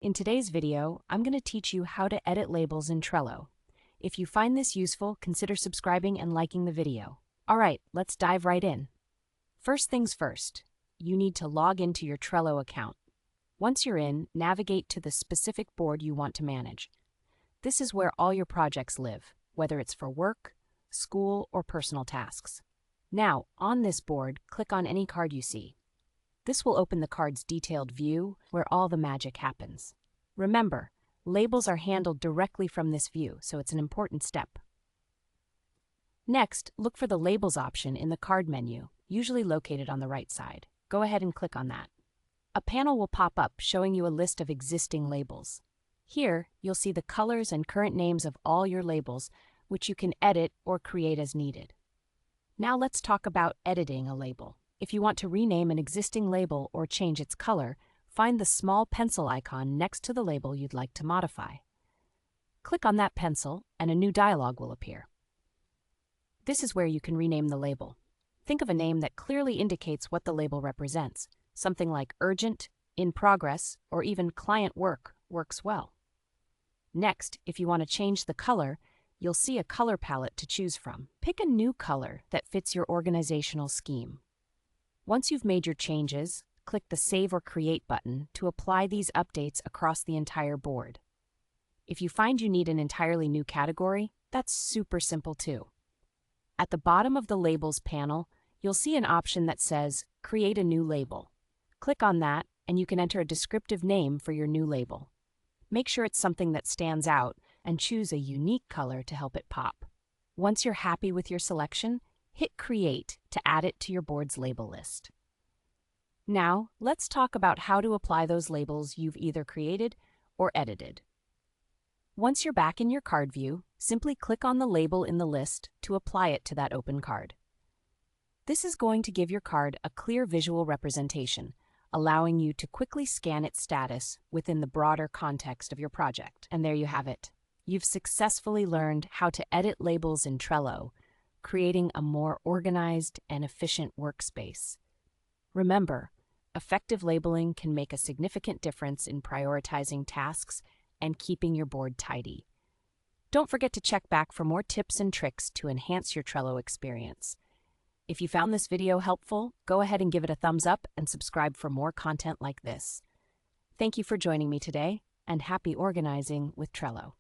In today's video, I'm going to teach you how to edit labels in Trello. If you find this useful, consider subscribing and liking the video. All right, let's dive right in. First things first, you need to log into your Trello account. Once you're in, navigate to the specific board you want to manage. This is where all your projects live, whether it's for work, school, or personal tasks. Now, on this board, click on any card you see. This will open the card's detailed view, where all the magic happens. Remember, labels are handled directly from this view, so it's an important step. Next, look for the Labels option in the card menu, usually located on the right side. Go ahead and click on that. A panel will pop up showing you a list of existing labels. Here, you'll see the colors and current names of all your labels, which you can edit or create as needed. Now let's talk about editing a label. If you want to rename an existing label or change its color, find the small pencil icon next to the label you'd like to modify. Click on that pencil and a new dialog will appear. This is where you can rename the label. Think of a name that clearly indicates what the label represents. Something like urgent, in progress, or even client work works well. Next, if you want to change the color, you'll see a color palette to choose from. Pick a new color that fits your organizational scheme. Once you've made your changes, click the Save or Create button to apply these updates across the entire board. If you find you need an entirely new category, that's super simple too. At the bottom of the Labels panel, you'll see an option that says Create a New Label. Click on that, and you can enter a descriptive name for your new label. Make sure it's something that stands out, and choose a unique color to help it pop. Once you're happy with your selection, hit Create to add it to your board's label list. Now, let's talk about how to apply those labels you've either created or edited. Once you're back in your card view, simply click on the label in the list to apply it to that open card. This is going to give your card a clear visual representation, allowing you to quickly scan its status within the broader context of your project. And there you have it. You've successfully learned how to edit labels in Trello, creating a more organized and efficient workspace. Remember, effective labeling can make a significant difference in prioritizing tasks and keeping your board tidy. Don't forget to check back for more tips and tricks to enhance your Trello experience. If you found this video helpful, go ahead and give it a thumbs up and subscribe for more content like this. Thank you for joining me today, and happy organizing with Trello.